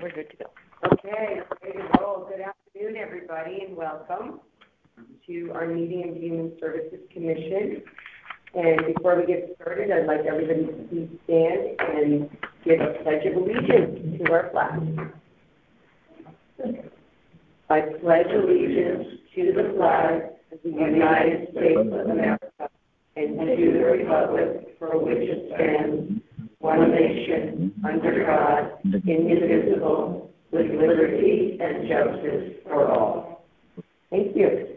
We're good to go. Okay, ready to roll. Good afternoon, everybody, and welcome to our meeting of the Human Services Commission. And before we get started, I'd like everybody to please stand and give a pledge of allegiance to our flag. I pledge allegiance to the flag of the United States of America and to the republic for which it stands, one nation, under God, indivisible, with liberty and justice for all. Thank you.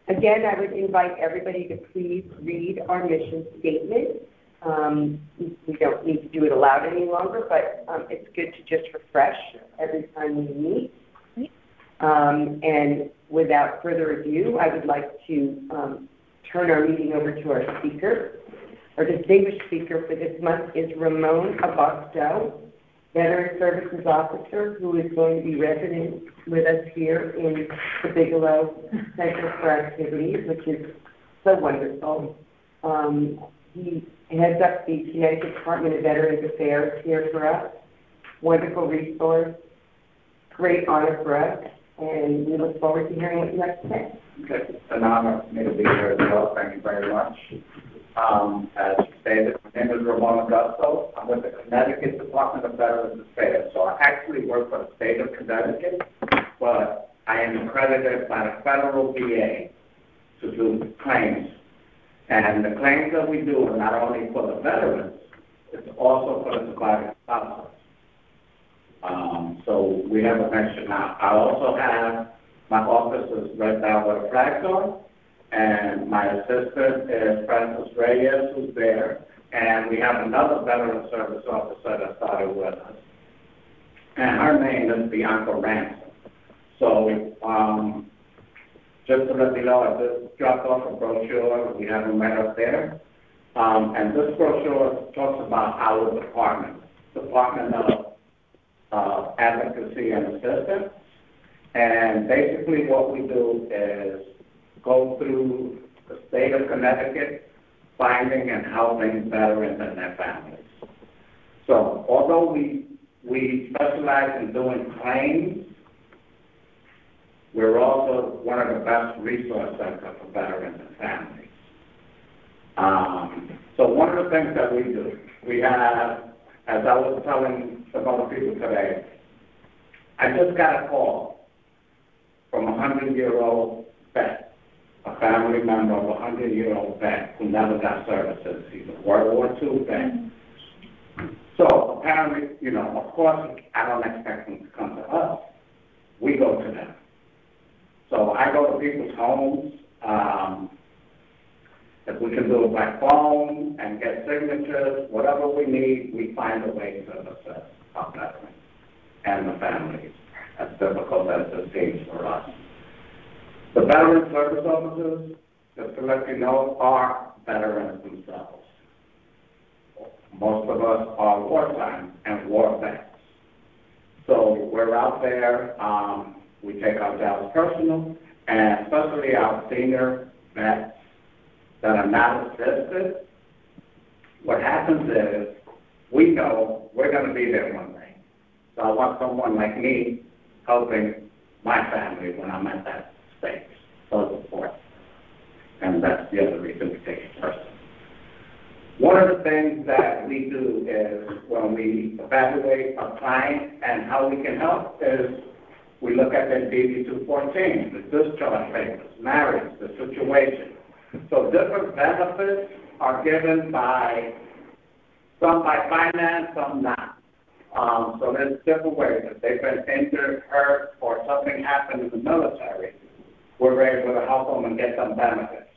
Again, I would invite everybody to please read our mission statement. We don't need to do it aloud any longer, but it's good to just refresh every time we meet. And without further ado, I would like to turn our meeting over to our speaker. Our distinguished speaker for this month is Ramon Abasto, Veteran Services Officer, who is going to be resident with us here in the Bigelow Center for Activities, which is so wonderful. He heads up the Connecticut Department of Veterans Affairs here for us. Wonderful resource, great honor for us, and we look forward to hearing what you have to say. It's an honor for me to be here as well. Thank you very much. As stated, my name is Ramon Augusto. I'm with the Connecticut Department of Veterans Affairs. So I actually work for the state of Connecticut, but I am accredited by the federal VA to do claims. And the claims that we do are not only for the veterans, it's also for the surviving spouses. So we have a mention now. I also have my office is right down with a flag on. And my assistant is Francis Reyes, who's there. And we have another veteran service officer that started with us. And her name is Bianca Ransom. So just to let you know, I just dropped off a brochure. We have them right up there. And this brochure talks about our department of Advocacy and Assistance. And basically what we do is go through the state of Connecticut, finding and helping veterans and their families. So although we specialize in doing claims, we're also one of the best resource centers for veterans and families. So one of the things that we do, we have, as I was telling some other people today, I just got a call from a 100-year-old vet, a family member of a 100-year-old vet who never got services. He's a World War II vet. So apparently, of course, I don't expect him to come to us. We go to them. So I go to people's homes. If we can do it by phone and get signatures, whatever we need, we find a way to assist our veterans and the families, as difficult as it seems for us. The veteran service officers, just to let you know, are veterans themselves. Most of us are wartime and war vets. So we're out there, we take our jobs personal, and especially our senior vets that are not assisted. What happens is, we know we're going to be there one day. So I want someone like me helping my family when I'm at that stage. So forth. And that's the other reason we take it personal. One of the things that we do is when we evaluate a client and how we can help is we look at their DD-214, the discharge papers, marriage, the situation. So different benefits are given by, some by finance, some not. So there's different ways. If they've been injured, hurt, or something happened in the military, we're able to help them and get some benefits.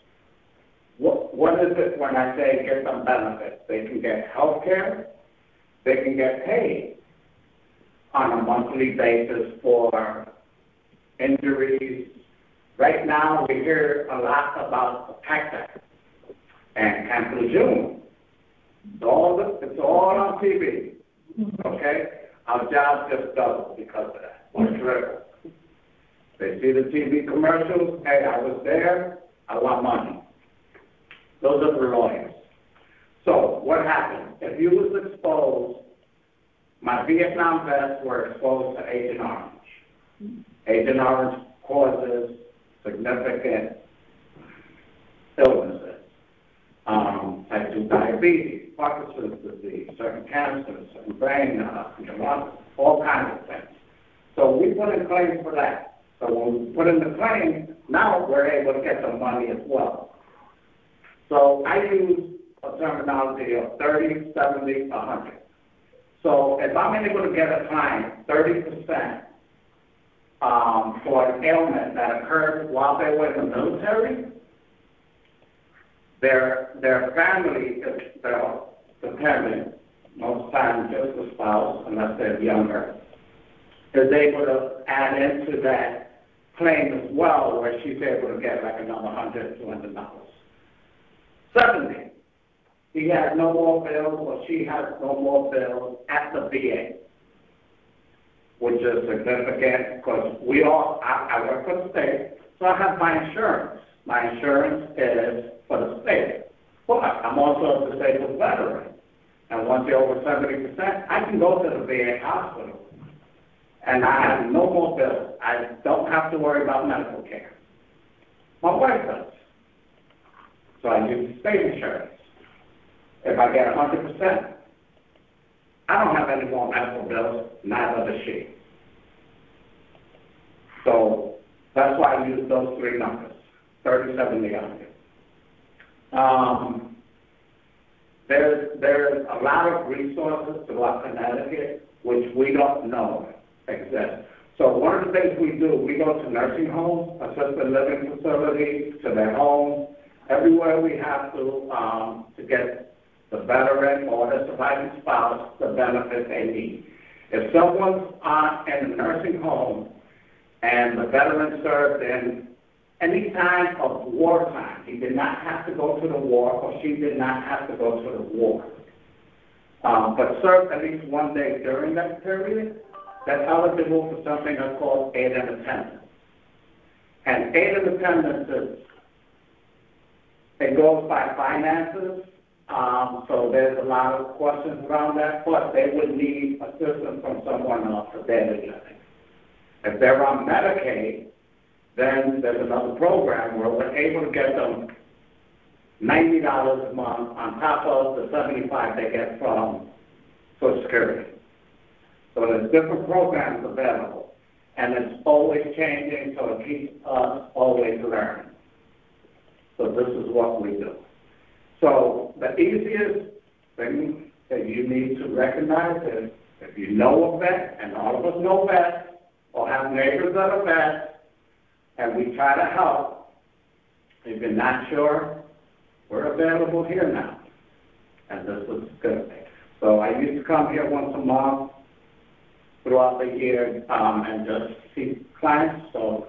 What is it when I say get some benefits? They can get health care, they can get paid on a monthly basis for injuries. Right now, we hear a lot about the PACT Act and Camp Lejeune. It's all on TV, okay? Our job just doubled because of that. We're driven. They see the TV commercials, hey, I was there, I want money. Those are the lawyers. So what happened? If you was exposed My Vietnam vets were exposed to Agent Orange. Agent Orange causes significant illnesses, type 2 diabetes, Parkinson's disease, certain cancers, certain brain, all kinds of things. So we put in claims for that. So when we put in the claim, now we're able to get the money as well. So I use a terminology of 30, 70, 100. So if I'm able to get a client 30% for an ailment that occurred while they were in the military, their family is dependent, most times just the spouse, unless they're younger, is able to add into that claim as well, where she's able to get like another $100, $200. 70, he has no more bills, or she has no more bills at the VA, which is significant because I work for the state, so I have my insurance. My insurance is for the state, but I'm also a disabled veteran. And once you're over 70%, I can go to the VA hospital, and I have no more bills. I don't have to worry about medical care. My wife does. So I use state insurance. If I get 100%, I don't have any more medical bills, neither does she. So that's why I use those three numbers, 30, 70, 100. There's a lot of resources throughout Connecticut which we don't know exist. So one of the things we do, we go to nursing homes, assisted living facilities, to their homes, everywhere we have to get the veteran or the surviving spouse the benefit they need. If someone's in a nursing home and the veteran served in any time of wartime, he did not have to go to the war, or she did not have to go to the war, but served at least one day during that period, that's eligible for something that's called aid and attendance. And aid and attendance it goes by finances, so there's a lot of questions around that, but they would need assistance from someone else for daily living. If they're on Medicaid, then there's another program where we're able to get them $90 a month on top of the $75 they get from Social Security. So there's different programs available, and it's always changing, so it keeps us always learning. So this is what we do. So the easiest thing that you need to recognize is if you know a vet, and all of us know vets, or have neighbors that are vets, and we try to help. If you're not sure, we're available here now, and this is good. So I used to come here once a month throughout the year and just see clients. So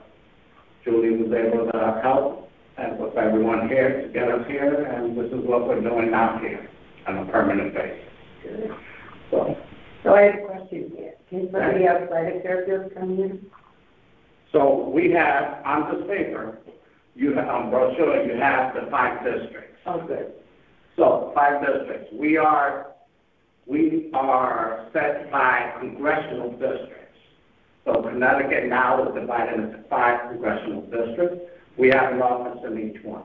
Julie was able to help, and with everyone here to get us here, and this is what we're doing now here on a permanent basis. Good. So I have a question here. Can somebody outside of Fairfield come in? So we have, on this paper, you have, on brochure, you have the 5 districts. Oh, good. So 5 districts. We are set by congressional districts. So Connecticut now is divided into 5 congressional districts. We have an office in each one.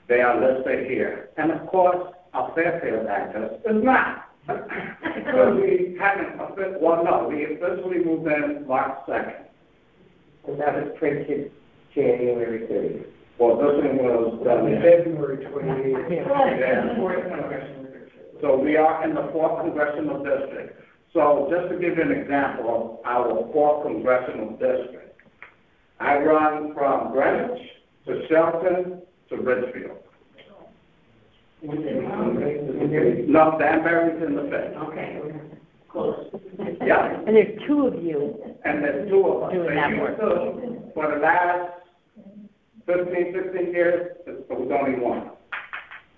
They are listed here. And of course, our Fairfield address is not. Because we haven't, we officially moved in March 2nd. And that was printed January 30th. Well, this one was February 28th. Yeah. So we are in the 4th congressional district. So just to give you an example of our 4th congressional district, I run from Greenwich to Shelton to Richfield. No, Danbury's in the 5th. Okay. Close. Yeah. And there's 2 of you. And there's 2 of us. Doing that work. For the last 15, 16 years, it was only one.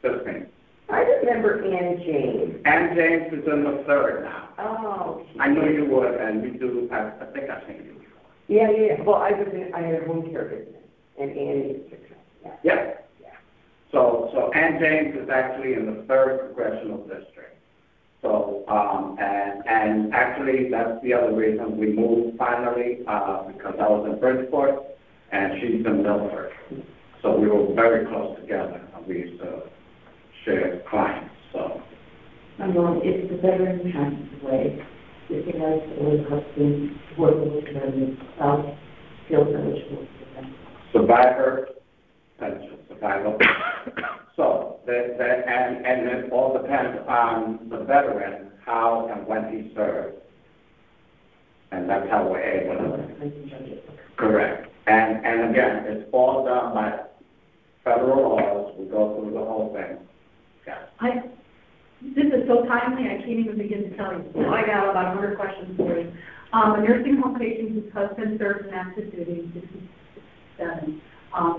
15. I remember Ann James. Ann James is in the 3rd now. Oh. I knew you would, and we do. I think I've seen you before. Yeah. Well, I had a home care business, and Ann used to come. Yep. Yeah. So Ann James is actually in the 3rd congressional district. So and actually, that's the other reason we moved finally, because I was in Bridgeport, and she's in Milford. So we were very close together, and we used to share clients, so. If the veteran passes away, if he has a husband working with veterans, spouse feels eligible for that. Survivor pension, survivor. So, and it all depends on the veteran, how and when he served. And that's how we're able to. Correct. And again, it's all done by federal laws. We go through the whole thing. Yeah. This is so timely, I can't even begin to tell you. So I got about 100 questions for you. A nursing home patient whose husband served in active duty, 67,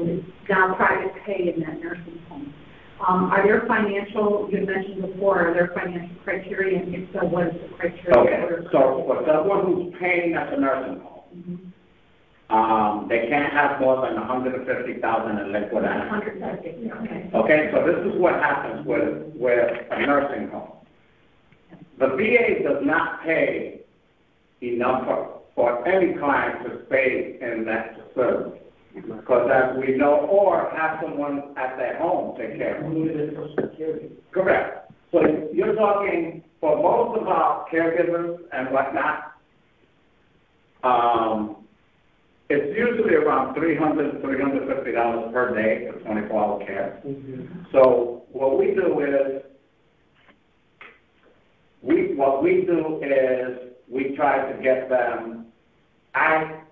is now private pay in that nursing home. Are there financial, you had mentioned before, are there financial criteria, and if so, what is the criteria? Okay, so for someone who's paying at the nursing home, they can't have more than $150,000 in liquid assets. 150, okay. Okay, so this is what happens with a nursing home. The VA does not pay enough for any client to stay in that facility. Because as we know, or have someone at their home take care of them. Correct. So you're talking, for most of our caregivers and whatnot, it's usually around $300, $350 per day for 24-hour care. So what we do is, we try to get them, I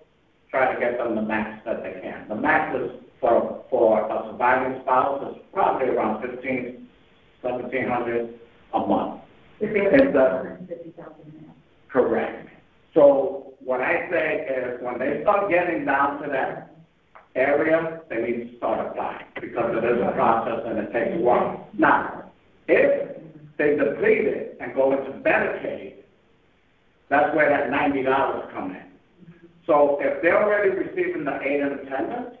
try to get them the max that they can. The max is for a surviving spouse is probably around $1,700 a month. If they have $150,000. Correct. So what I say is when they start getting down to that area, they need to start applying because it is a process and it takes a while. Now, if they deplete it and go into Medicaid, that's where that $90 come in. So if they're already receiving the aid and attendance,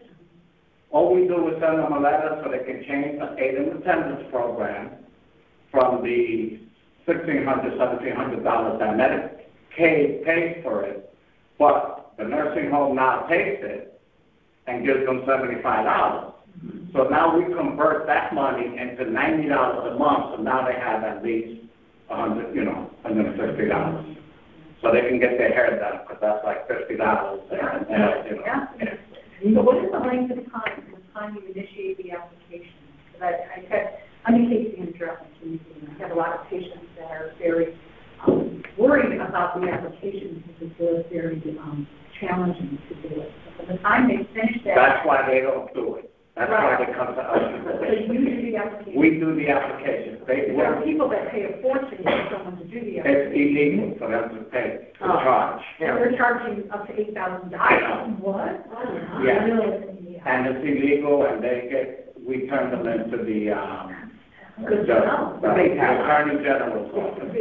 all we do is send them a letter so they can change the aid and attendance program from the $1,600, $1,700 that Medicaid pays for it, but the nursing home now takes it and gives them $75. So now we convert that money into $90 a month, so now they have at least $150. So they can get their hair done, because that's like $50. So what is the length of time from the time you initiate the application? Because I'm a case manager, I have a lot of patients that are very worried about the application because it feels very challenging to do it. So from the time they finish that... That's why they don't do it. That's why they come to us. So you do the application? We do the application. There are people that pay a fortune for someone to do the application. It's illegal for them to pay, to charge. And they're charging up to $8,000. I know. What? Yeah. Really? And it's illegal, and we turn them into the Attorney General's office.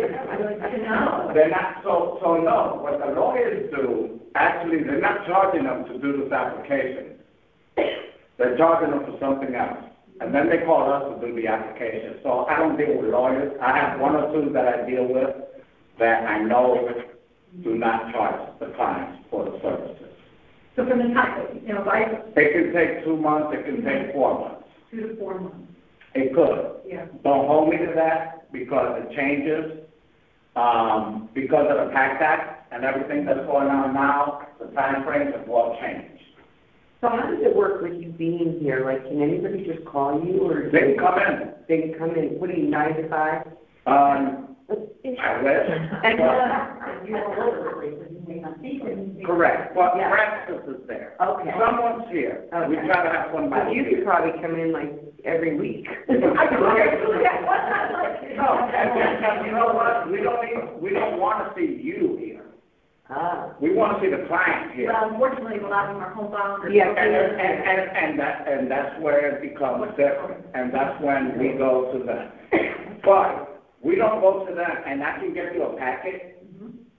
They're not, so no, what the lawyers do, actually, they're not charging them to do this application. They're charging them for something else. And then they call us to do the application. So I don't deal with lawyers. I have one or two that I deal with that I know do not charge the clients for the services. So from the time, it can take 2 months, it can take 4 months. 2 to 4 months. It could. Yeah. Don't hold me to that because it changes. Because of the PACT Act and everything that's going on now, the time frames have all changed. So how does it work with you being here? Like, can anybody just call you or? They can come in. They can come in. What are you, 9 to 5? I wish. Correct. But practice is there. Okay. Someone's here. Okay. We try to have somebody. But you could probably come in like every week. No, and you know what? We don't want to see you here. We want to see the client here. Well, unfortunately, a lot of them are homebound. Yeah. And that's where it becomes different. And that's when we go to them. But we don't go to them, and I can get you a packet.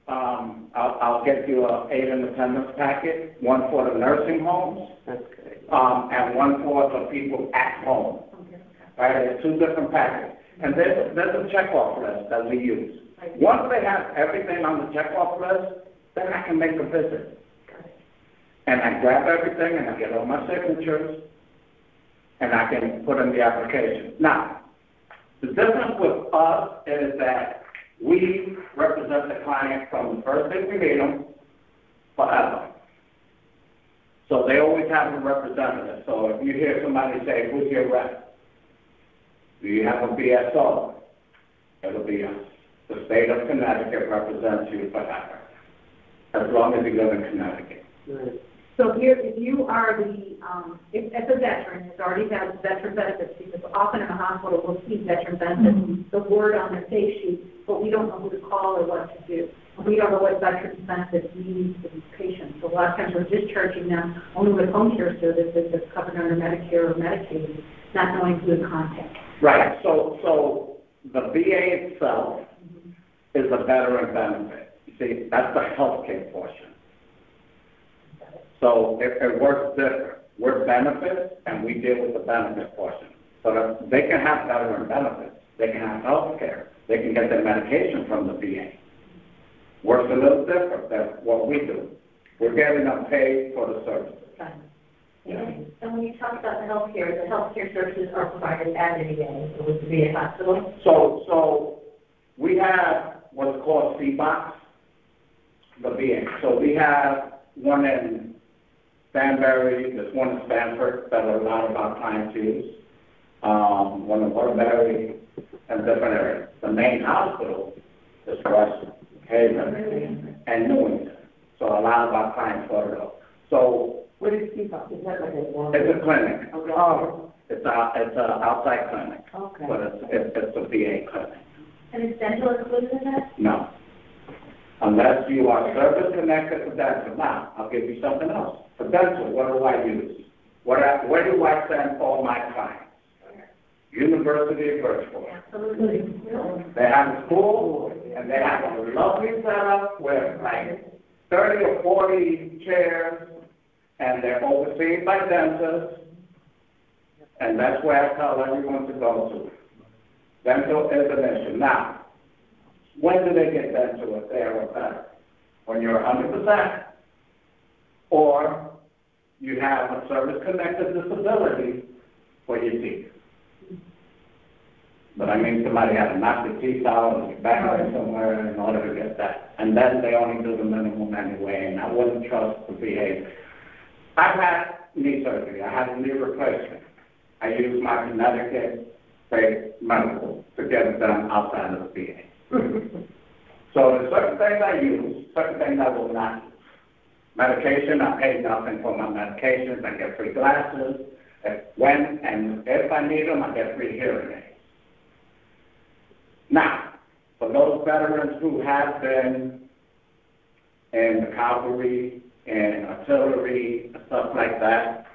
I'll get you a aid and attendance packet, one for the nursing homes. That's good. And one for the people at home. Right, there's 2 different packets. And there's a checkoff list that we use. Once they have everything on the checkoff list, then I can make a visit. And I grab everything and I get all my signatures and I can put in the application. Now, the difference with us is that we represent the client from the first day we meet them forever. So they always have a representative. So if you hear somebody say, who's your rep? Do you have a BSO? It'll be us. The state of Connecticut represents you forever, as long as you live in Connecticut. Right. So here, if you are if as a veteran, it's already has veteran benefits, because often in a hospital, we'll see veteran benefits, the word on their face sheet, but we don't know who to call or what to do. We don't know what veteran benefits means to these patients. So a lot of times we're discharging them only with home care services that's covered under Medicare or Medicaid, not knowing who to contact. Right, so the VA itself is a veteran benefit. You see, that's the healthcare portion. So it works different. We're benefits, and we deal with the benefit portion. So that they can have veteran benefits. They can have health care. They can get their medication from the VA. Works a little different than what we do. We're getting them paid for the services. And when you talk about the healthcare services are provided at the VA, or with the VA hospital? So we have what's called CBOX, the VA. So we have one in Danbury, there's one in Stanford that a lot of our clients use, one in Waterbury, and different areas. The main hospital is West Haven and Newington. So a lot of our clients go to those. So What is CPAP? Is that like a it's a clinic. Oh, It's an outside clinic, okay. but it's a VA clinic. And is dental included in that? No. Unless you are service connected to dental. Now, I'll give you something else. For dental, what do I use? Where do I send all my clients? University of Virtual. Absolutely. They have a school, and they have a lovely setup with like 30 or 40 chairs, and they're overseen by dentists, and that's where I tell everyone to go to. Dental is an issue. Now, when do they get dental if they are better? When you're 100%, or you have a service-connected disability for your teeth. But I mean, somebody had to knock their teeth out and get back somewhere in order to get that. And then they only do the minimum anyway, and I wouldn't trust the VA. I've had knee surgery. I had a knee replacement. I used my Connecticut State Medical to get it done outside of the VA. So there's certain things I use, certain things I will not use. Medication, I pay nothing for my medications. I get free glasses. When and if I need them, I get free hearing aids. Now, for those veterans who have been in the cavalry and artillery and stuff like that,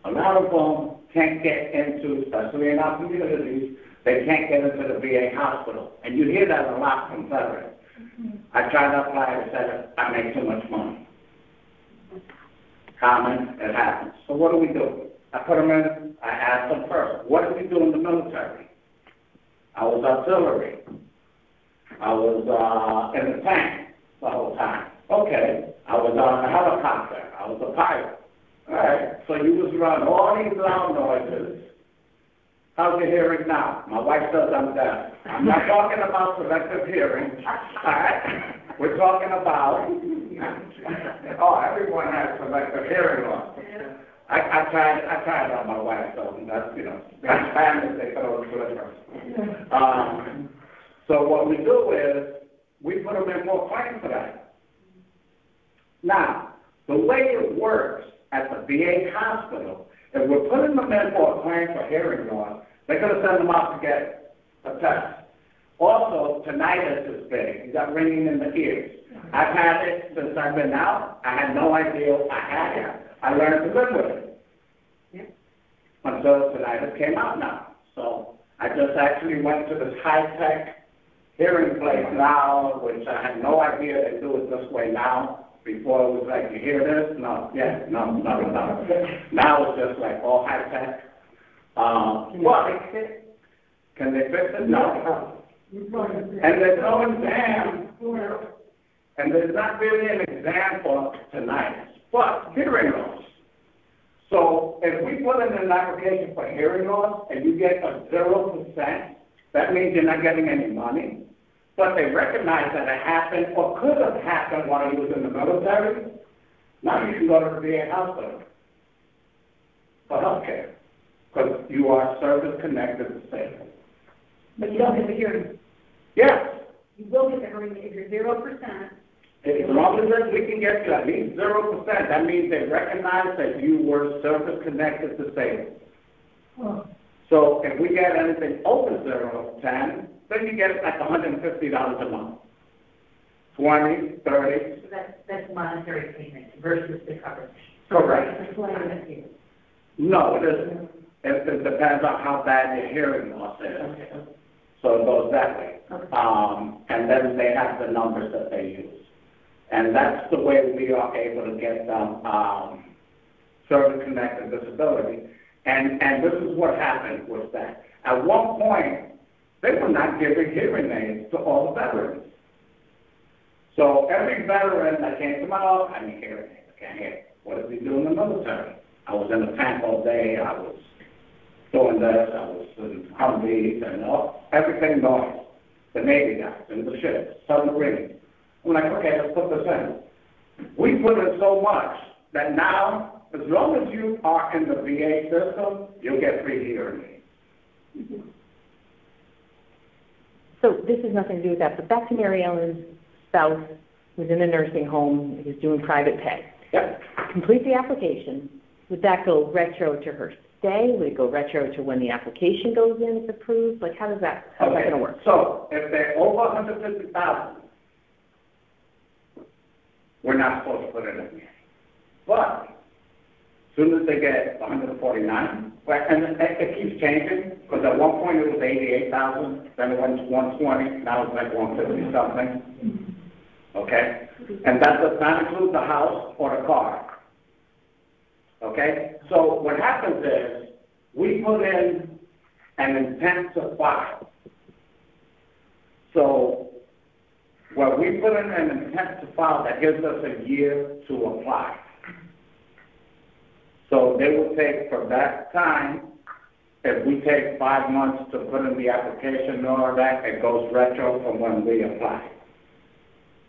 a lot of them can't get into, especially in our communities, they can't get into the VA hospital. And you hear that a lot from veterans. I tried to apply and said, I make too much money. Common, it happens. So what do? I put them in, I asked them first, what did you do in the military? I was artillery. I was in the tank the whole time. Okay. I was on a helicopter. I was a pilot. All right. So you was running all these loud noises. How's your hearing now? My wife says I'm deaf. I'm not talking about selective hearing. All right. We're talking about, everyone has selective hearing loss. I tried on my wife, so that's, that's family, they throw it to her. So what we do is, we put them in for a claim for that. Now, the way it works at the VA hospital, if we're putting them in for a claim for hearing loss, they're going to send them out to get a test. Also, tinnitus is big. You got ringing in the ears. I've had it since I've been out. I had no idea I had it. I learned to live with it. Until tinnitus came out now. So I just actually went to this high-tech hearing place now, which I had no idea they do it this way now. Before it was like, you hear this? No. Now it's just like all high-tech. Can they fix it? Can they fix it? No. And there's no exam, and there's not really an exam for tonight, but hearing loss. So if we put in an application for hearing loss and you get a 0%, that means you're not getting any money. But they recognize that it happened or could have happened while he was in the military. Now you can go to the VA hospital for health care because you are service-connected disabled. But you don't get the hearing. Yes. You will get the hearing if you're 0%. As long as we can get to at least 0%, that means they recognize that you were service-connected disabled. Oh. So if we get anything over 0 to 10, then you get like $150 a month. 20, 30. So that's monetary payment versus the coverage. Correct. That's why I'm here. No, it isn't. It depends on how bad your hearing loss is. Okay. So it goes that way. Okay. And then they have the numbers that they use. And that's the way we are able to get them service-connected disability. And this is what happened with that. At one point, they were not giving hearing aids to all the veterans. So every veteran that came to my office, I need hearing aids, I can't hear. What did he do in the military? I was in the tank all day, I was doing this, I was in Humvees and everything noise. The Navy guys, in the ships, submarines. I'm like, okay, let's put this in. We put in so much that now, as long as you are in the VA system, you'll get free hearing aids. So this has nothing to do with that, but back to Mary Ellen's spouse who's in a nursing home, who's doing private pay. Yep. Complete the application. Would that go retro to her stay? Would it go retro to when the application goes in, if approved? Like, how's that going to work? So if they're over 150,000, we're not supposed to put it in. But as soon as they get 149, and it keeps changing, because at one point it was 88,000, then it went to 120, now it's like 150 something. Okay? And that does not include the house or the car. Okay? So what happens is, we put in an intent to file. So when we put in an intent to file, that gives us a year to apply. So they will take from that time, if we take 5 months to put in the application and all that, it goes retro from when we apply.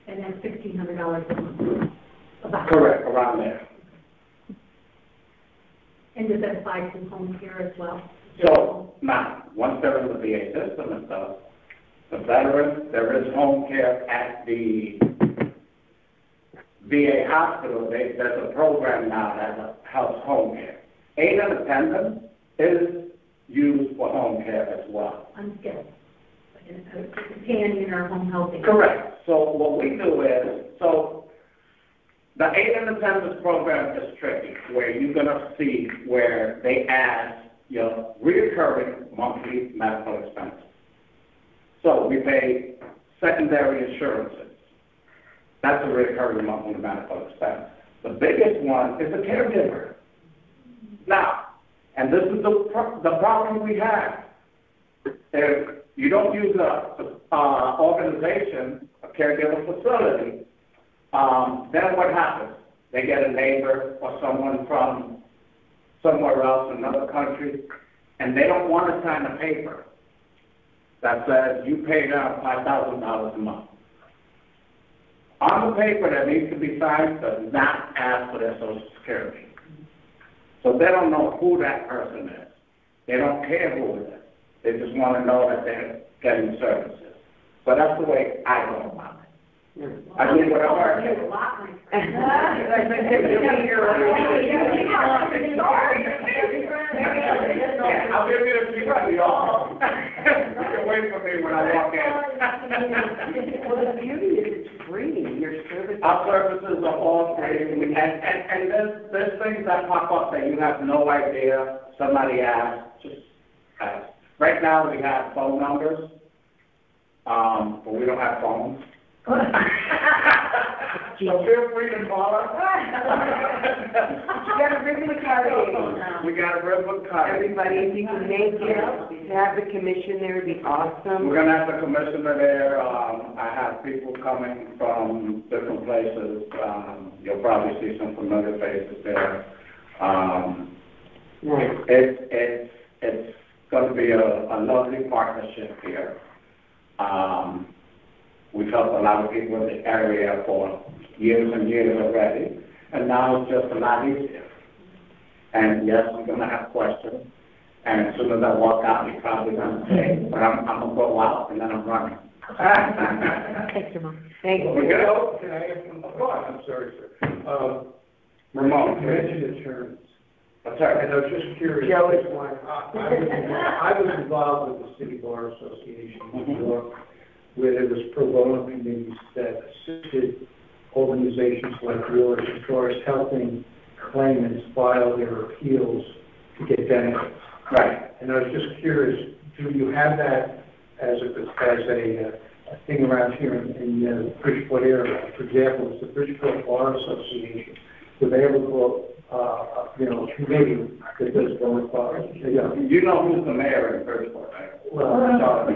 And then $1,600 a month. About. Correct, around there. And does that apply to home care as well? So now, once they're in the VA system and stuff, the veteran, there is home care at the VA hospital. There's a program now that helps home care. Aid and attendance is used for home care as well. Unskilled. Like a companion or home helping. Correct. So what we do is, the aid and attendance program is tricky, where you're going to see where they ask your recurring monthly medical expenses. So we pay secondary insurances. That's a recurring monthly medical expense. The biggest one is the caregiver. Now, and this is the problem we have. If you don't use a organization, a caregiver facility, then what happens? They get a neighbor or someone from somewhere else, another country, and they don't want to sign a paper that says you pay them $5,000 a month. On the paper that needs to be signed does not ask for their Social Security. So they don't know who that person is. They don't care who it is. They just want to know that they're getting services. So that's the way I go about it. I do whatever I can. I'll give you the secret, y'all. You can wait for me when I walk in. Well, the beauty is it's free, your service. Our services are all free, and there's things that pop up that you have no idea. Somebody asks, just ask. Right now we have phone numbers, but we don't have phones. So feel free to call us. You got a ribbon cutting. We got a ribbon cutting. Everybody, if you can make it, to have the commission there would be awesome. We're gonna have the commissioner there. I have people coming from different places. You'll probably see some familiar faces there. Nice. It's gonna be a lovely partnership here. We've helped a lot of people in the area for years and years already, and now it's just a lot easier. And yes, we're gonna have questions, and as soon as I walk out, you're probably gonna say, but I'm gonna go out and then I'm running. Thanks, Ramon. Thank you. We go. Can I ask one? I'm sorry, sir. Ramon, You mentioned insurance, that's all right. and I was just curious. Joe is one. I was involved with the City Bar Association in New York, where there was pro bono committees that assisted organizations like yours as far as helping claimants file their appeals to get benefits. Right. And I was just curious, do you have that as a thing around here in the Bridgeport area? For example, it's the Bridgeport Bar Association. Do they ever go, committee that does bonus bars? You know who's the mayor in Bridgeport, right? Well,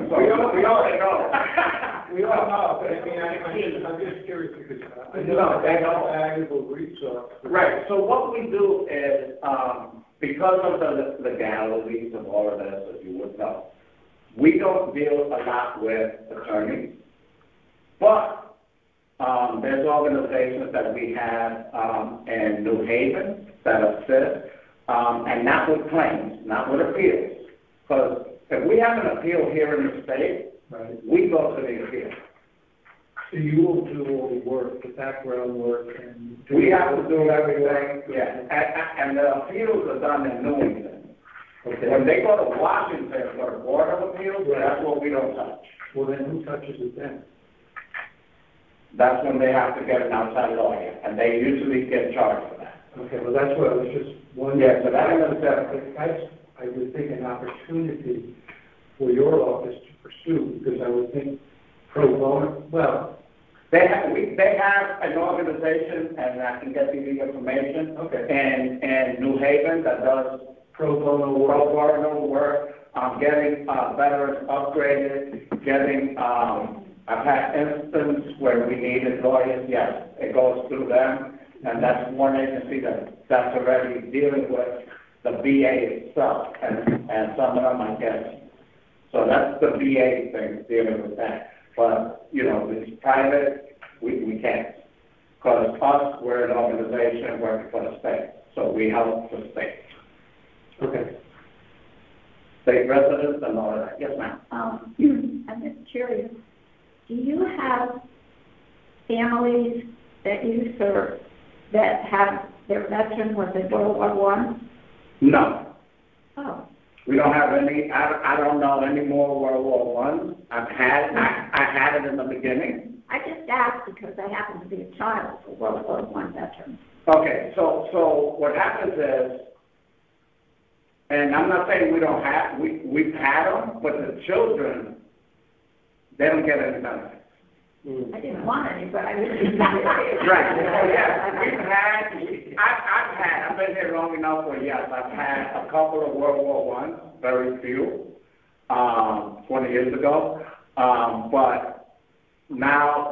So we all know. we all know, but I mean, I'm just curious because I No, know they that's know. a valuable resource. Right, so what we do is, because of the legalities of all of this, as you would know, we don't deal a lot with attorneys, but there's organizations that we have in New Haven that assist, and not with claims, not with appeals. Because if we have an appeal here in the state, Right. we go to the appeal. So you will do all the work, the background work, and... We have to do everything, yeah, and the appeals are done in New England. Okay. When they go to Washington for the Board of Appeals, that's what we don't touch. Well, then who touches it then? That's when they have to get an outside lawyer, and they usually get charged for that. Okay, well, that's what I was just wondering. Yeah, so that is That's, I would think, an opportunity for your office to pursue, because I would think pro bono, well... They have an organization, and I can get you the information. Okay. In New Haven that does Pro bono work. pro bono work, getting veterans upgraded, getting, I've had instances where we needed lawyers, yes, it goes through them, and that's one agency that's already dealing with the VA itself, and some of them I guess. So that's the VA thing, dealing with that. But, it's private, we can't. Because us, we're an organization working for the state, so we help the state. Okay. State residents and all of that. Yes, ma'am. I'm just curious, do you have families that you serve that have their veteran was in World War I? No. Oh, We don't have any, I don't know any more World War I. I had it in the beginning. I just asked because I happen to be a child of a World War I veteran. Okay, so what happens is, and I'm not saying we don't have, we've had them, but the children, they don't get any benefits. I didn't want any, but I really Right, oh, yeah, I've been here long enough where, yes, I've had a couple of World War I, very few, 20 years ago, but now,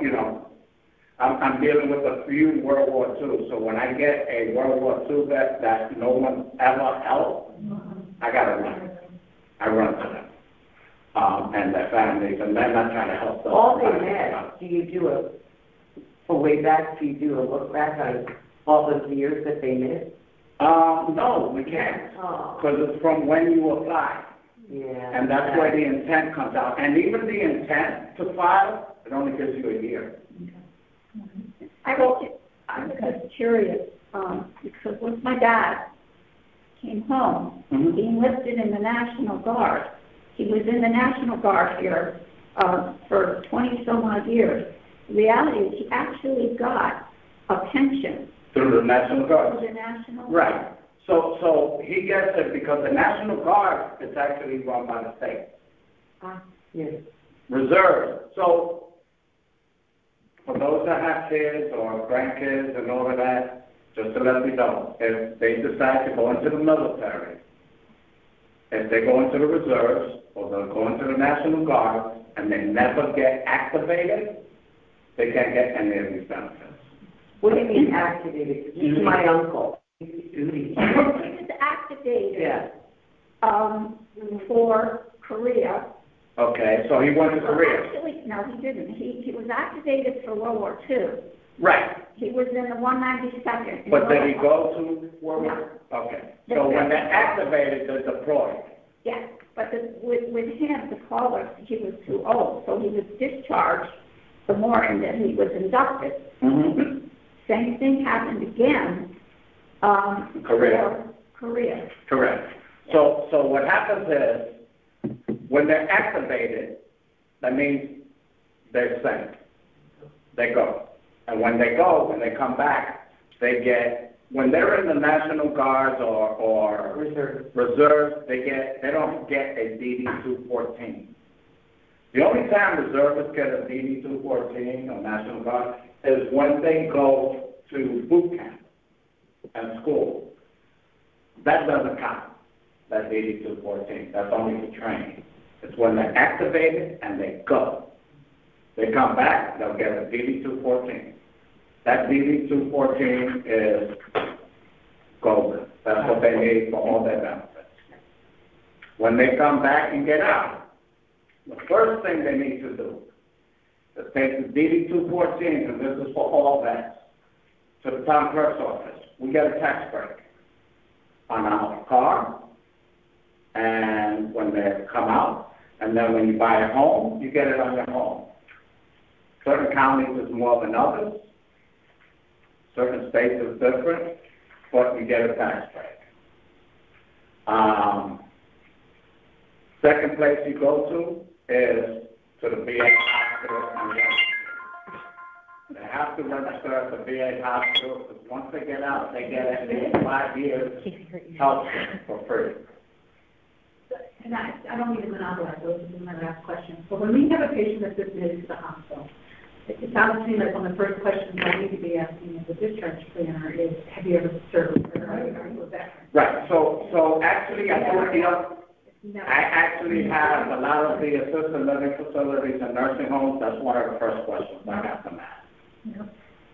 I'm dealing with a few World War II, so when I get a World War II vet that no one ever helped, I gotta run. I run to them, and their families, and then I try to help them. All they met, do you do a way back, do you do a look back on all those years that they missed? No, we can't, Oh, because it's from when you apply, yeah. and that's where the intent comes out. And even the intent to file, it only gives you a year. I'm just curious, because when my dad came home, Mhm. he enlisted in the National Guard. He was in the National Guard here for 20-some-odd years. The reality is he actually got a pension Through the National Guard. through the National Guard. Right. So he gets it because the National Guard is actually run by the state. Yes. Reserve. So, for those that have kids or grandkids and all of that, just to let me know, if they decide to go into the military, if they go into the reserves, or they'll go into the National Guard, and they never get activated, they can't get any of these benefits. What do you mean activated? This is my uncle. He was activated, Yeah. for Korea. Okay, so he went to Korea. Actually, no, he didn't. He was activated for World War II. Right, He was in the 192nd. but did he go to World War? Okay, so when they're activated, they're deployed. Yes, but with him, the caller, he was too old, so he was discharged the morning that he was inducted. Mm-hmm. Same thing happened again, Korea. for Korea. Correct. So what happens is, when they're activated, that means they're sent. They go. And when they go, when they come back, they get, when they're in the National Guards or reserves, they don't get a DD-214. The only time reservists get a DD-214 or National Guard is when they go to boot camp and school. That doesn't count, that DD-214. That's only for training. It's when they're activated and they go. They come back, they'll get a DD-214. That DD-214 is golden. That's what they need for all their benefits. When they come back and get out, the first thing they need to do is take the DD-214, and this is for all vets, to the town clerk's office. We get a tax break on our car, and when they come out, and then when you buy a home, you get it on your home. Certain counties is more than others. Certain states is different, but you get a tax break. Second place you go to is to the VA hospital and register. They have to register at the VA hospital, because once they get out, they get at least 5 years health care for free. And I don't mean to monopolize, those are my last questions. But when we have a patient that's admitted to the hospital, it sounds to me like one of the first questions I need to be asking as a discharge planner is, have you ever served or are you a veteran? Right, so actually, I actually have a lot of the assisted living facilities and nursing homes. That's one of the first questions I have them ask. Yeah.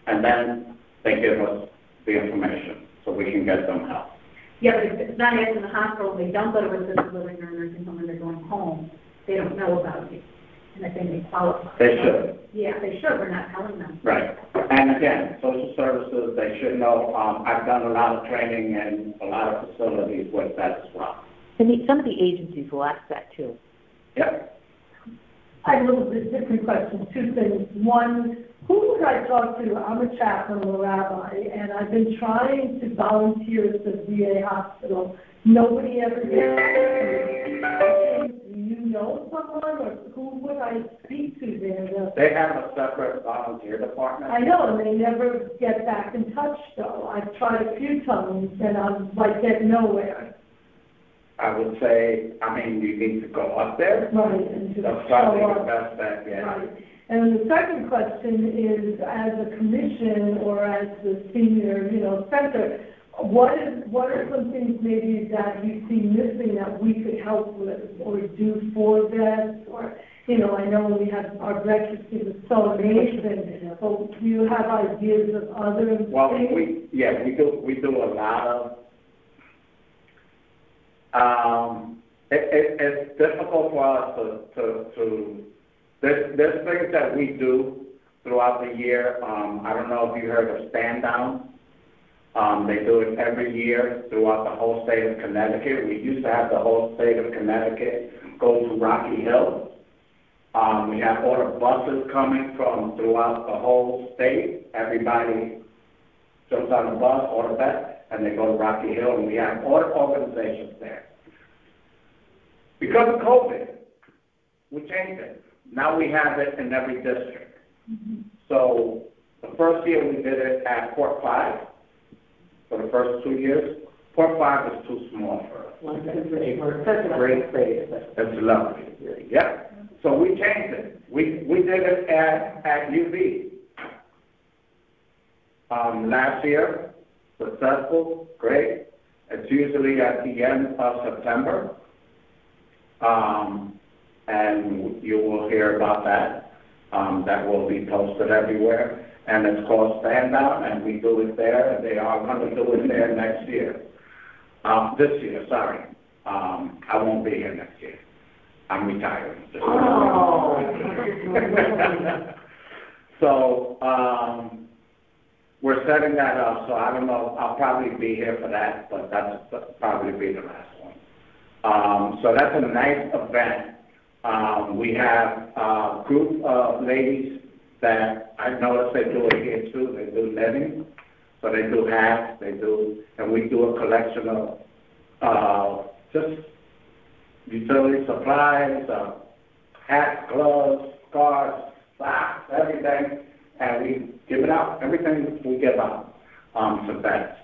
And then they give us the information so we can get them help. Yeah, but if it's not asked in the hospital, they don't go to assisted living or nursing home and they're going home, they don't know about it. And I think they qualify. They should. Yeah, they should. We're not telling them. Right. And again, social services, they should know. I've done a lot of training and a lot of facilities with that as well. And some of the agencies will ask that too. Yep. I have a little bit different question, two things. One, who would I talk to? I'm a chaplain, I'm a rabbi, and I've been trying to volunteer at the VA hospital. Nobody ever gets to me. Do you know someone, or who would I speak to there? They have a separate volunteer department. I know, and they never get back in touch, though. I've tried a few times, and I'm like, get nowhere. I would say, you need to go up there. Right, and just That's probably show the up. best bet, yeah. Right. And the second question is, as a commission or as the senior, center, what are some things maybe that you see missing that we could help with or do for vets? Or, I know we have our breakfast is so amazing, so do you have ideas of other Well, things? we do a lot of, it's difficult for us to there's things that we do throughout the year. I don't know if you heard of Stand Down. They do it every year throughout the whole state of Connecticut. We used to have the whole state of Connecticut go to Rocky Hill. We have all the buses coming from throughout the whole state. Everybody jumps on the bus, all the vets, and they go to Rocky Hill, and we have all the organizations there. Because of COVID, we changed it. Now we have it in every district. Mm-hmm. So the first year we did it at Port 5. For the first 2 years, Port 5 is too small for us. It's lovely. Yeah. So we changed it. We did it at UV. last year, successful, great. It's usually at the end of September. And you will hear about that. That will be posted everywhere. And it's called Stand Out, and we do it there, and they are going to do it there next year. This year, sorry. I won't be here next year. I'm retiring. So, we're setting that up, so I don't know, I'll probably be here for that, but that's probably be the last one. So that's a nice event. We have a group of ladies that I noticed they do it here too. They do knitting, so they do hats, and we do a collection of just utility supplies, hats, gloves, scarves, socks, everything, and we give it out. Everything we give out to vets.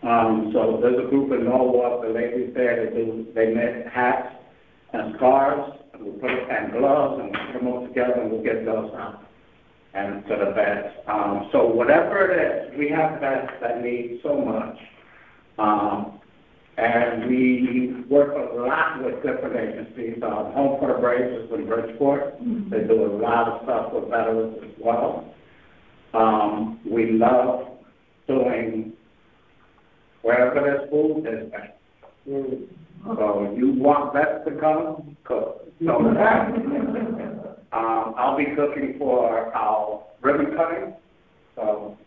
So there's a group in Norwalk, the ladies there, they knit hats and scarves, and we put it, and gloves, and we put them all together, and we'll get those out and to the vets. So whatever it is, we have vets that need so much. And we work a lot with different agencies. Home for the Braves in Bridgeport. They do a lot of stuff with veterans as well. We love doing wherever there's food, there's vets. So you want vets to come, cook. So I'll be cooking for our ribbon cutting. So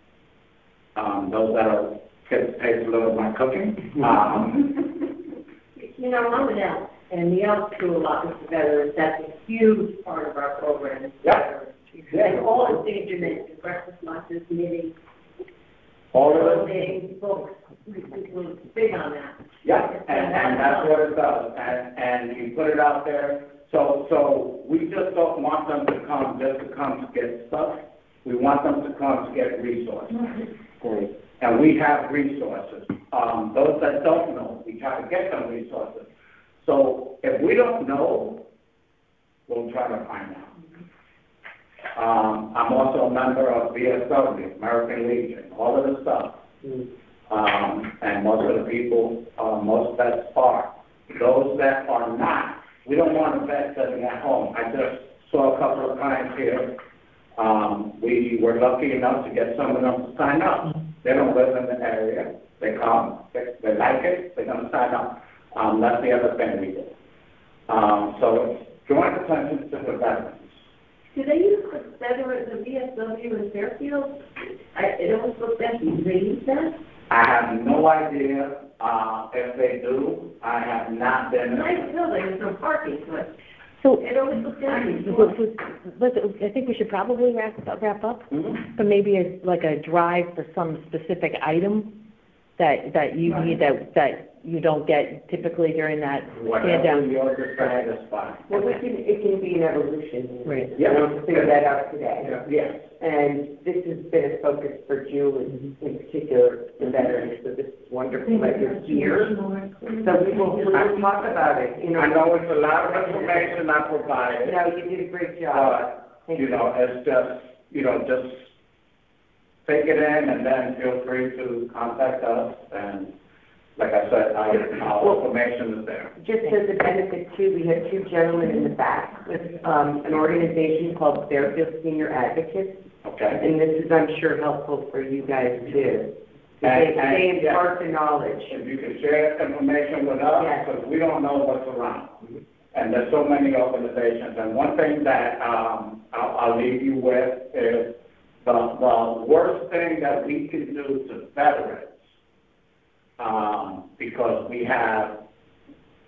those that are get to taste a little of my cooking. You know, I'm an elf, and the elves do a lot with the veterans. That's a huge part of our program. Yeah. And all the things you mentioned, breakfast lunches, knitting, All of it. clothing, books, we're big on that. Yeah, and that's what it does. And you put it out there. So we just don't want them to come just to come to get stuff. We want them to come to get resources. Great. And we have resources. Those that don't know, we try to get them resources. So if we don't know, we'll try to find out. I'm also a member of VSW, American Legion, all of the stuff. And most of the people, most vets are. Those that are not, we don't want a vet sitting at home. I just saw a couple of clients here. We were lucky enough to get some of them to sign up. They don't live in the area. They come, they like it, they're going to sign up. That's the other thing we do. So it's drawing attention to the veterans. Do they use the VSW in Fairfield? It always looks empty. Do they use that? I have no idea if they do. I have not been. Nice building, there's no parking, but So, it always looks empty. I think we should probably wrap up, but maybe like a drive for some specific item that you need that you don't get typically during that stand down. Whatever you're deciding is fine. Well, it can be an evolution. Right. Yeah. We'll figure that out today. Yes. And this has been a focus for Julie, in particular, the veterans, so this is wonderful that you're here. So we will talk about it, you know. I know it's a lot of information I provided. No, you did a great job. But, it's just, just take it in and then feel free to contact us. And like I said, our information is there. Just as a benefit too, we have two gentlemen in the back with an organization called Fairfield Senior Advocates. Okay. And this is, I'm sure, helpful for you guys too. They impart the knowledge. If you can share information with us, because we don't know what's around. And there's so many organizations. And one thing that I'll leave you with is the worst thing that we can do to veterans, because we have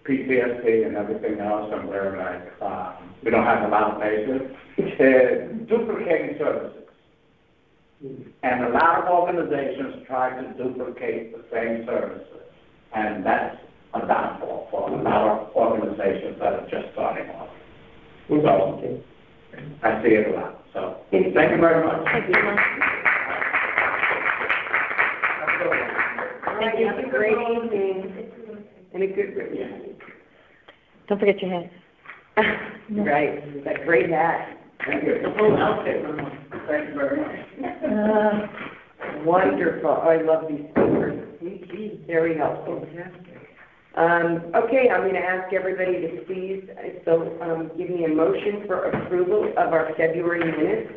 PTSD and everything else, and we're like, we don't have a lot of patience, is duplicating services. And a lot of organizations try to duplicate the same services, and that's a downfall for a lot of organizations that are just starting off. So, I see it a lot. So, thank you very much. Thank you. Thank you. Have a great evening and a good weekend. Don't forget your hat. Right, that great hat. Thank you. The whole outfit. Thank you very much. Wonderful. I love these speakers. Very helpful. Okay, I'm going to ask everybody to please, give me a motion for approval of our February minutes.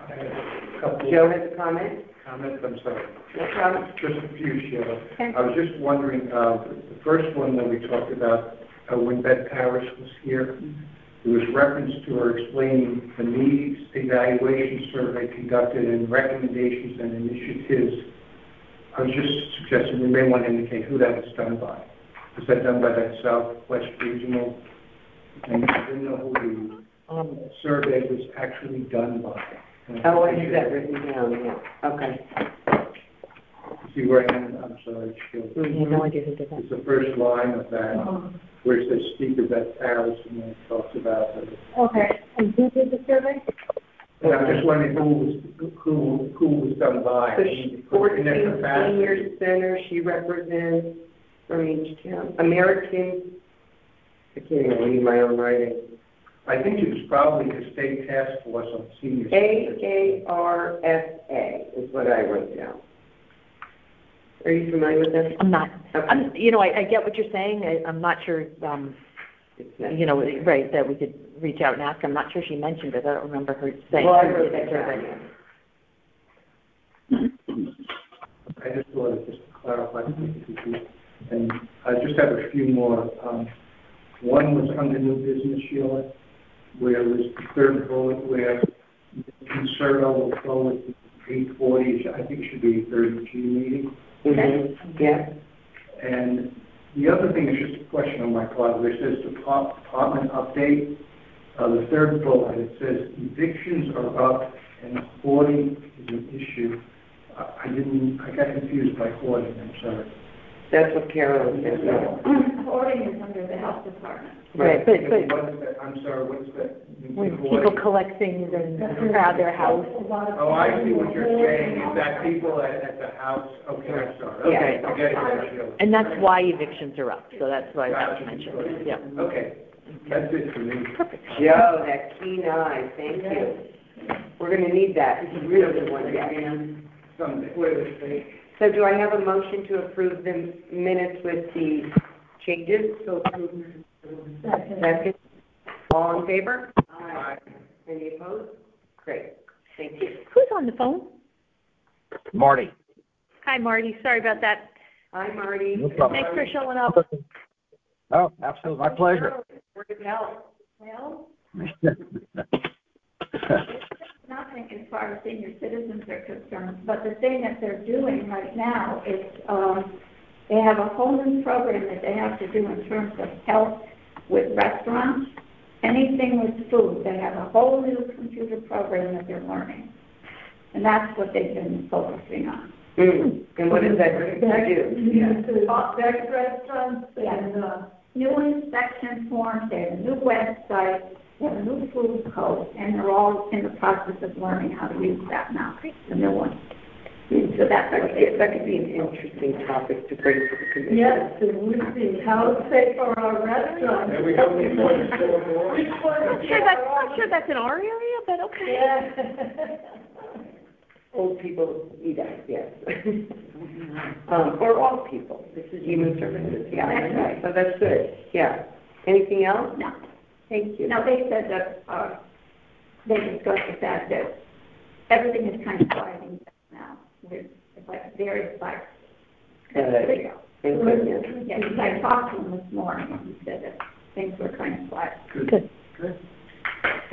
I have a couple. Joe has a comment? Comments, I'm sorry. No problem. Just a few, Sheila. I was just wondering, the first one that we talked about, when Beth Parrish was here, there was reference to her explaining the needs evaluation survey conducted and recommendations and initiatives. I was just suggesting we may want to indicate who that was done by. Was that done by that Southwest Regional? And I didn't know who the survey was actually done by. Oh, I have that written down, yeah. Okay. See where I am? I'm sorry, Sheila. I have no idea who did that. It's the first line of that, where it says speaker Beth Parrish, and then it talks about it. Okay, and who did the survey? And I'm just wondering who was done by. So she's 14 senior center, she represents from each town. American, I can't even read my own writing. I think it was probably the state task force on senior citizens. AARSA is what I wrote down. Are you familiar with that? I'm not. Okay. I get what you're saying. I'm not sure, right, that we could reach out and ask. I'm not sure she mentioned it. I don't remember her saying. Well, I wrote that down. I just wanted to clarify. And I just have a few more. One was under new business, Sheila, where it was the third bullet where Concerto will forward to 8:40. I think it should be a 30G meeting. Mm-hmm. Yeah. And the other thing is just a question on my part, where it says department update. The third bullet, it says evictions are up and hoarding is an issue. I got confused by hoarding, I'm sorry. That's what Carol said. Hoarding is under the health department. Right, but What is that? I'm sorry, what is that? when people collect things and crowd their house. Oh, I see what you're saying, is that people at the house, okay, I'm sorry. Okay, I get it. And that's why evictions are up, so that's why that was mentioned, yeah. Okay, that's it for me. Perfect. Joe, that keen eye, thank you. We're going to need that. It's a really good one, yeah. Someday. So do I have a motion to approve the minutes with the changes? So second. All in favor? Aye. Any opposed? Great, thank you. Who's on the phone? Marty. Hi, Marty, sorry about that. Hi, Marty. No problem. Thanks for showing up. Oh, absolutely, my pleasure. Where to help? Well, nothing as far as senior citizens are concerned, but the thing that they're doing right now is they have a whole new program that they have to do in terms of health with restaurants, anything with food. They have a whole new computer program that they're learning, and that's what they've been focusing on. And what does that do? Back restaurants and, New inspection forms, they have a new website, they have a new food code, and they're all in the process of learning how to use that now, the new one. So that's what That could be an interesting topic to bring to the commission. yes, and we see how safe are our restaurants. There we go, before the store Not sure that's in our area, but okay. Yeah. Old people eat us, yes. Or all people. This is human services, yeah. That's right. So that's good, yeah. Anything else? No. Thank you. Now, they said that, they discussed the fact that everything is kind of quieting down now, with, like, various like. Thank you. Yeah, because I talked to him this morning, and he said that things were kind of quiet. Good.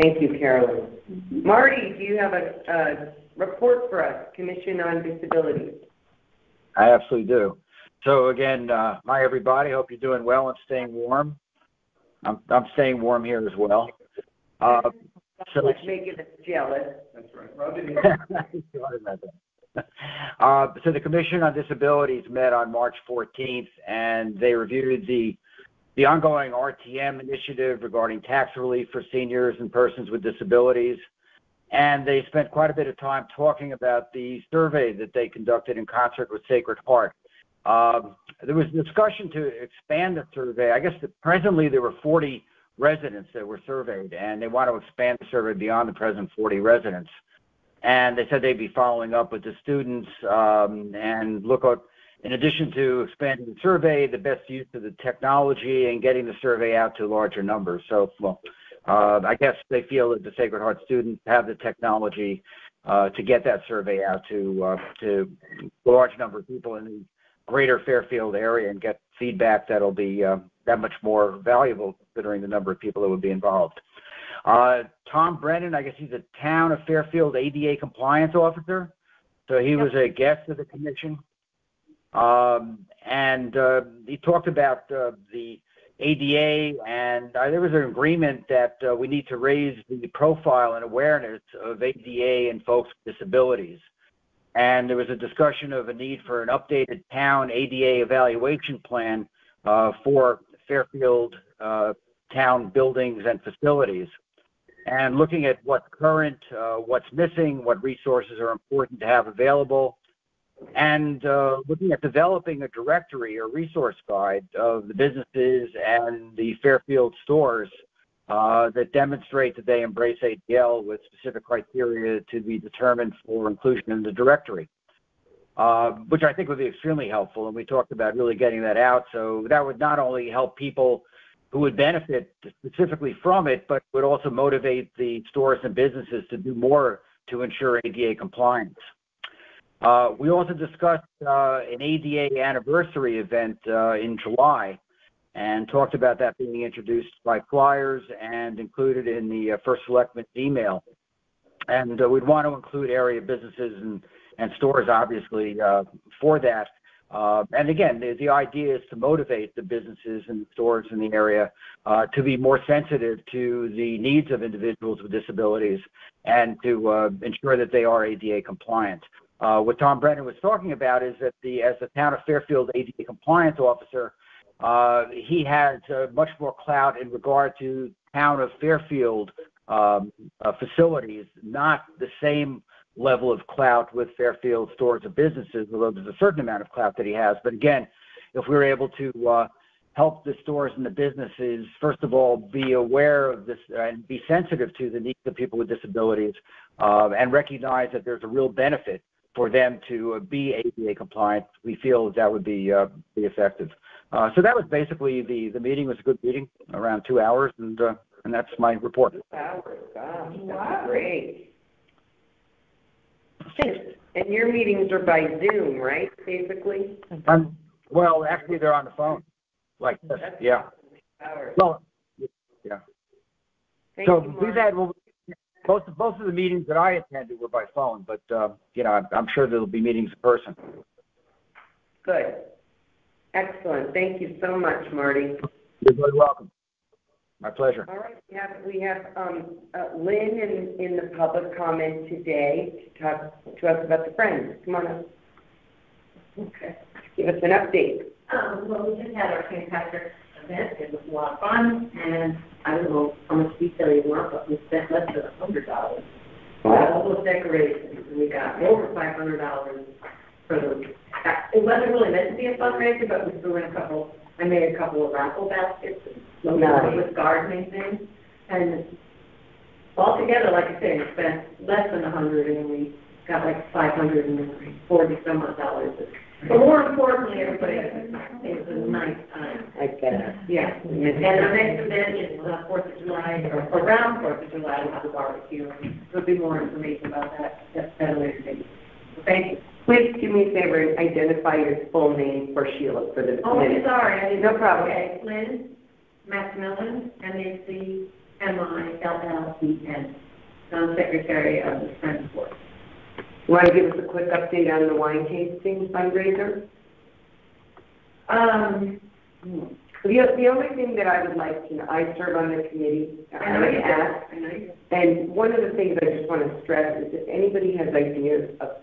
Thank you, Carolyn. Marty, do you have a report for us, Commission on Disabilities? I absolutely do. So again, hi everybody. Hope you're doing well and staying warm. I'm staying warm here as well. So Let's make it jealous. That's right. So the Commission on Disabilities met on March 14th, and they reviewed the ongoing RTM initiative regarding tax relief for seniors and persons with disabilities. And they spent quite a bit of time talking about the survey that they conducted in concert with Sacred Heart. There was discussion to expand the survey. I guess presently there were 40 residents that were surveyed, and they want to expand the survey beyond the present 40 residents. and they said they'd be following up with the students and look at, in addition to expanding the survey, the best use of the technology and getting the survey out to larger numbers. So, well, I guess they feel that the Sacred Heart students have the technology to get that survey out to a large number of people in the greater Fairfield area and get feedback that'll be that much more valuable considering the number of people that would be involved. Tom Brennan, I guess he's a Town of Fairfield ADA compliance officer. So he was a guest of the commission. And he talked about the ADA, and there was an agreement that we need to raise the profile and awareness of ADA and folks with disabilities. And there was a discussion of a need for an updated town ADA evaluation plan for Fairfield town buildings and facilities. And looking at what's current, what's missing, what resources are important to have available, and looking at developing a directory or resource guide of the businesses and the Fairfield stores that demonstrate that they embrace ADL with specific criteria to be determined for inclusion in the directory, which I think would be extremely helpful. And we talked about really getting that out. So that would not only help people who would benefit specifically from it, but would also motivate the stores and businesses to do more to ensure ADA compliance. We also discussed an ADA anniversary event in July and talked about that being introduced by flyers and included in the First Selectman's email. And we'd want to include area businesses and stores, obviously, for that. And again, the idea is to motivate the businesses and stores in the area to be more sensitive to the needs of individuals with disabilities and to ensure that they are ADA compliant. What Tom Brennan was talking about is that as the Town of Fairfield ADA compliance officer, he has much more clout in regard to Town of Fairfield facilities, not the same level of clout with Fairfield stores and businesses, although there's a certain amount of clout that he has. But again, if we're able to help the stores and the businesses, first of all, be aware of this and be sensitive to the needs of people with disabilities and recognize that there's a real benefit for them to be ADA compliant, we feel that would be effective. So that was basically the meeting. Was a good meeting, around 2 hours, and that's my report. 2 hours, gosh, that's great. And your meetings are by Zoom, right, basically? Well, actually, they're on the phone, like this, yeah. Well, yeah. So we've had, both of the meetings that I attended were by phone, but, I'm sure there'll be meetings in person. Good. Excellent. Thank you so much, Marty. You're very welcome. My pleasure. All right. We have Lynn in the public comment today to talk to us about the Friends. Come on up. Okay. Give us an update. Well, we just had our St. Patrick's event. It was a lot of fun, and I don't know how much detail you want, but we spent less than $100 on all those decorations, and we got over $500 for the. It wasn't really meant to be a fundraiser, but we threw in I made a couple of raffle baskets with gardening things, and altogether, like I said, we spent less than $100, and we got like $540 some odd dollars. But more importantly, everybody, it was a nice time. I get it. Yeah. And the next event is 4th of July, or around 4th of July, we'll have a barbecue. There'll be more information about that at a later date. So thank you. Please do me a favor and identify your full name for Sheila for this minute. Oh, sorry. I didn't No problem. Okay, Lynn Macmillan, MacMillan. I'm Secretary of the Friends Board. You want to give us a quick update on the wine tasting fundraiser? The only thing that I would like to know, I serve on the committee. I know you ask. And one of the things I just want to stress is if anybody has ideas of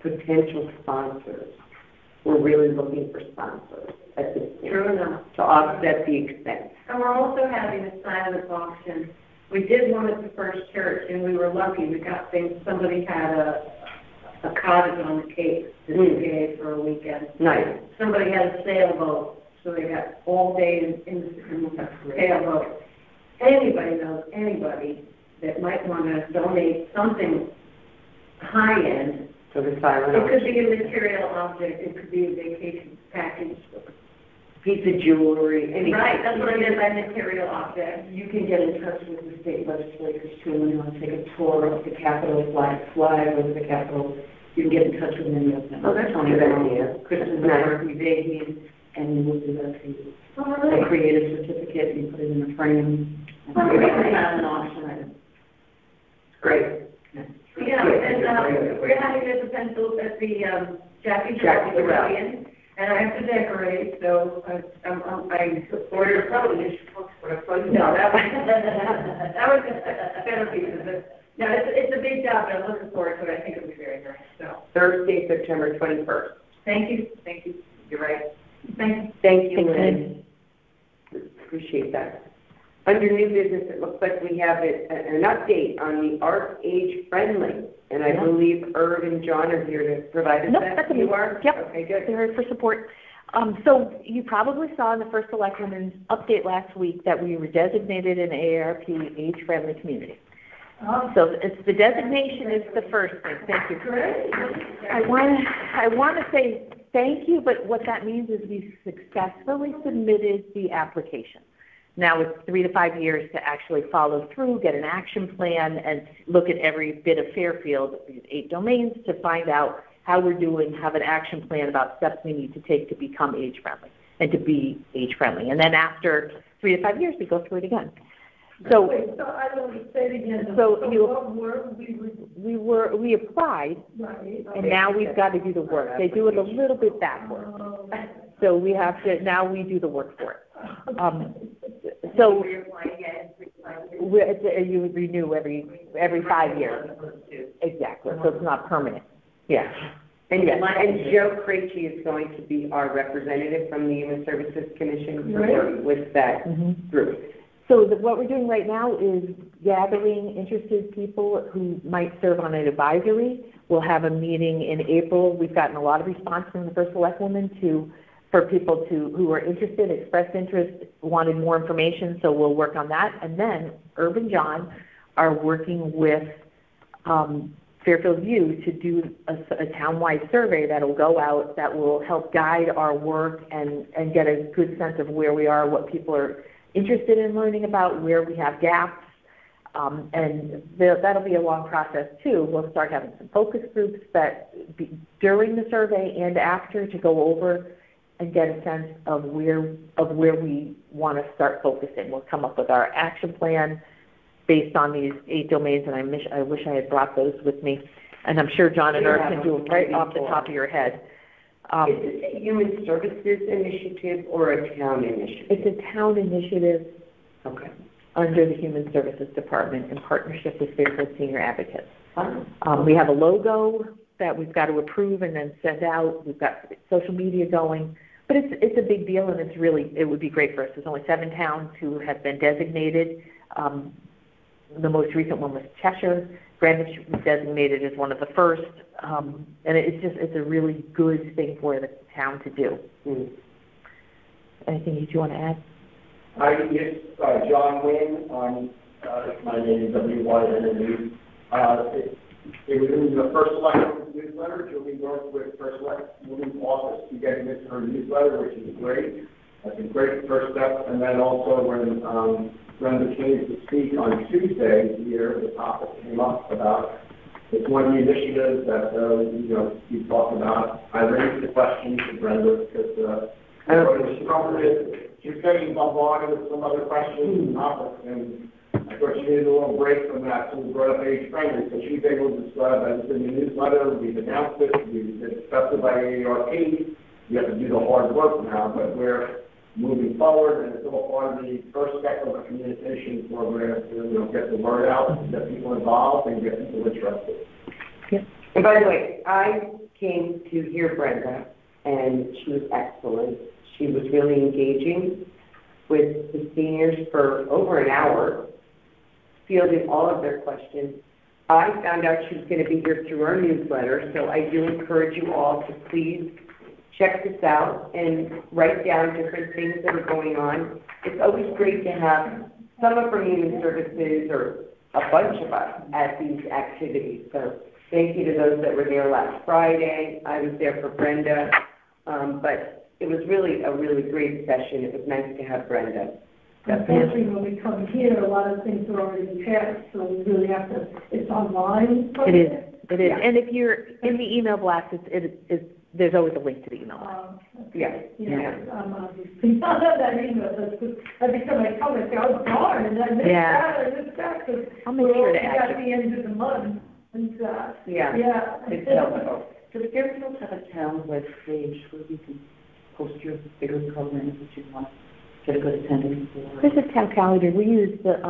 potential sponsors, we're really looking for sponsors at this point. True enough. To offset the expense. And we're also having a silent auction. We did one at the First Church, and we were lucky. We got things. Somebody had a cottage on the Cape that they gave for a weekend. Nice. Somebody had a sailboat, so they got all day in the sailboat. Anybody knows anybody that might want to donate something high end. So the silent It could auction. be a material object, it could be a vacation package. Piece of jewelry, anything. Right, that's what I meant by material object. You can get in touch with the state legislators too, when you want to take a tour of the Capitol, fly over the Capitol. You can get in touch with any of them. Oh, that's Tony a good Brown, idea. Kristen Nice. Murphy, and we'll do that for you. All They right. create a certificate, you put it in a frame, and Oh, it's really? not an auction item. Great. Yeah, and, we're having a pencils at the, Jackie Jackie Durrell Durrell. Pavilion, and I have to decorate, so, I ordered television books for a fun. No, that was a better piece of it. No, it's a big job, but I'm looking forward to it, I think it'll be very nice, so, Thursday, September 21st. thank you, you're right. Thank you. Thank you, Thank Lynn. Appreciate that. Under new business, it looks like we have an update on the Art Age Friendly, and I Yeah. believe Irv and John are here to provide us Nope, that. that's me. You are? Yep. Okay, good. They're for support. So you probably saw in the first selectwoman's update last week that we were designated an AARP age-friendly community. So it's, the designation is the first thing. Thank you. Great. I want to say thank you, but what that means is we successfully submitted the application. Now it's 3 to 5 years to actually follow through, get an action plan, and look at every bit of Fairfield, these 8 domains, to find out how we're doing, have an action plan about steps we need to take to become age-friendly and to be age-friendly. And then after 3 to 5 years, we go through it again. So Wait, so I don't say it again. So you- what were we applied, right? and now we've got to do the work. They do it a little bit backwards. Oh, So we have to, now we do the work for it. So you renew every 5 years. Exactly, so it's not permanent. Yeah. And yes, and Joe Krejci is going to be our representative from the Human Services Commission to work with that group. So what we're doing right now is gathering interested people who might serve on an advisory. We'll have a meeting in April. We've gotten a lot of response from the first selectwoman for people who are interested, expressed interest, wanted more information, so we'll work on that. And then Irv and John are working with Fairfield View to do a town-wide survey that'll go out, that will help guide our work and get a good sense of where we are, what people are interested in learning about, where we have gaps. And that'll be a long process too. We'll start having some focus groups during the survey and after, to go over and get a sense of where we want to start focusing. We'll come up with our action plan based on these 8 domains, and I wish I had brought those with me. And I'm sure John and Irv can do them right off the top of your head. Is this a Human Services initiative or a town initiative? It's a town initiative Okay. under the Human Services Department in partnership with Fairfield Senior Advocates. We have a logo that we've got to approve and then send out. We've got social media going, but it's a big deal, and it would be great for us. There's only 7 towns who have been designated. The most recent one was Cheshire. Greenwich was designated as one of the first, and it's a really good thing for the town to do. Anything you want to add? Yes, John Wynn, my name is W-Y-N-N-E. It was in the First Select newsletter. Julie worked with First Select Women's Office to get this her newsletter, which is great. That's a great first step. And then also when Brenda came to speak on Tuesday here, the topic came up about, it's one of the initiatives that, you talked about. I raised the question to Brenda because she's getting bombarded with some other questions and topics, and I thought she needed a little break from that, so we brought up age friendly. So she's able to describe that it's in the newsletter, we've announced it, we've discussed it by AARP. We have to do the hard work now, but we're moving forward, and it's all part of the first step of a communication program to get the word out, get people involved, and get people interested. Yeah. And by the way, I came to hear Brenda, and she was excellent. She was really engaging with the seniors for over an hour, fielding all of their questions. I found out she was going to be here through our newsletter, so I do encourage you all to please check this out and write down different things that are going on. It's always great to have someone from Human Services or a bunch of us at these activities. So Thank you to those that were there last Friday. I was there for Brenda, but it was really a really great session. It was nice to have Brenda. Unfortunately, when we come here, a lot of things are already passed, so we really have to, it's online. It is, Yeah. and if you're in the email blast, there's always a link to the email blast. Yeah. I'm obviously not on that email, that's just, every time I come, I say, oh, darn, and I missed that, because I'll make sure to we're add at the end of the month, and, Yeah. It's helpful. Do the Fairfield have a town webpage where we can post your bigger programs that you want, get a good attendance for? There's a town calendar. We use the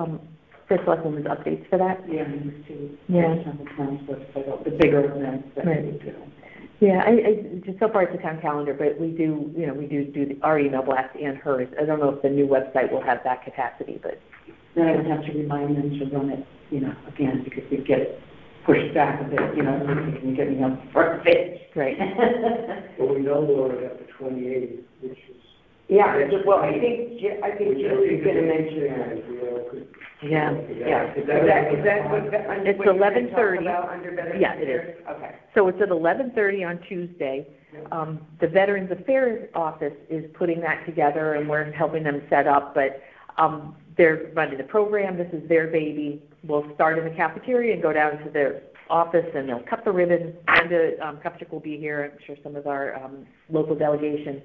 First Selectwoman's updates for that. Yeah, I used to. Yeah. On the town's website, the bigger events that Right. we do. Yeah, just so far it's a town calendar, but we do our email blast and hers. I don't know if the new website will have that capacity, but. Then I would have to remind them to run it, again, because we get pushed back a bit, so you can get me up for a bit. Right. Well, we know Laura got the 28th, which is. Yeah, well, I think Julie's gonna mention that. Yeah. Yeah, is that what? It's 11:30. Under Veterans Yeah, it is. Affairs? Okay. So it's at 11:30 on Tuesday. The Veterans Affairs Office is putting that together, and we're helping them set up, but they're running the program. This is their baby. We'll start in the cafeteria and go down to their office, and they'll cut the ribbon. Brenda Kupchik will be here. I'm sure some of our local delegation.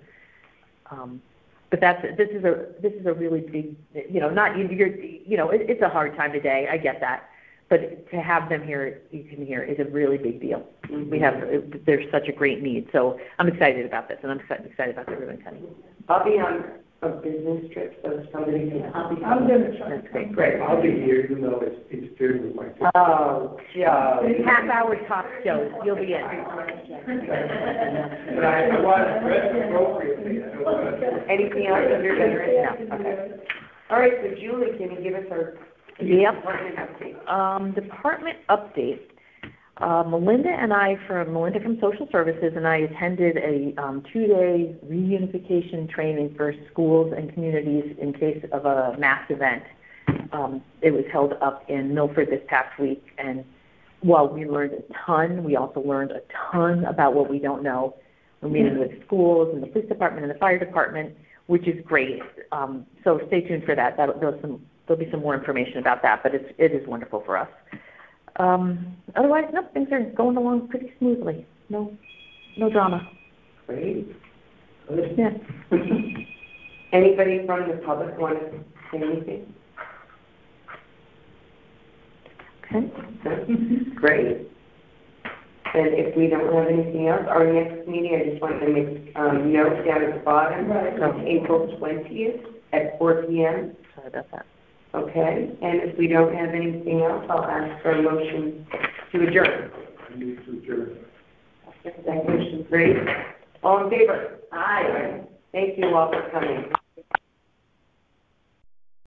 But this is a really big, it's a hard time today. I get that, but to have them here, is a really big deal. Mm-hmm. There's such a great need, so I'm excited about this, and I'm excited about the ribbon cutting. I'll be on a business trip, so if somebody can. I'm gonna try. That's great. Great. I'll be here, even though it's interfering with my. Oh, Joe. Half-hour talk shows, you'll be in. But I want to dress appropriately. Anything else under Veterans? No, okay. All right, so Julie, can you give us our department update? Department update. Melinda from Social Services and I attended a 2-day reunification training for schools and communities in case of a mass event. It was held up in Milford this past week, and while we learned a ton, we also learned a ton about what we don't know. We're meeting with schools and the police department and the fire department, which is great. So stay tuned for that. There'll be some more information about that, but it is wonderful for us. Otherwise, no, things are going along pretty smoothly. No drama. Great. Good. Yeah. Anybody from the public want to say anything? Okay. Great. And if we don't have anything else, our next meeting, I just wanted to make note down at the bottom, of April 20th at 4 p.m. Sorry about that. Okay, and if we don't have anything else, I'll ask for a motion to adjourn. I need to adjourn. That motion's great. All in favor? Aye. Thank you all for coming.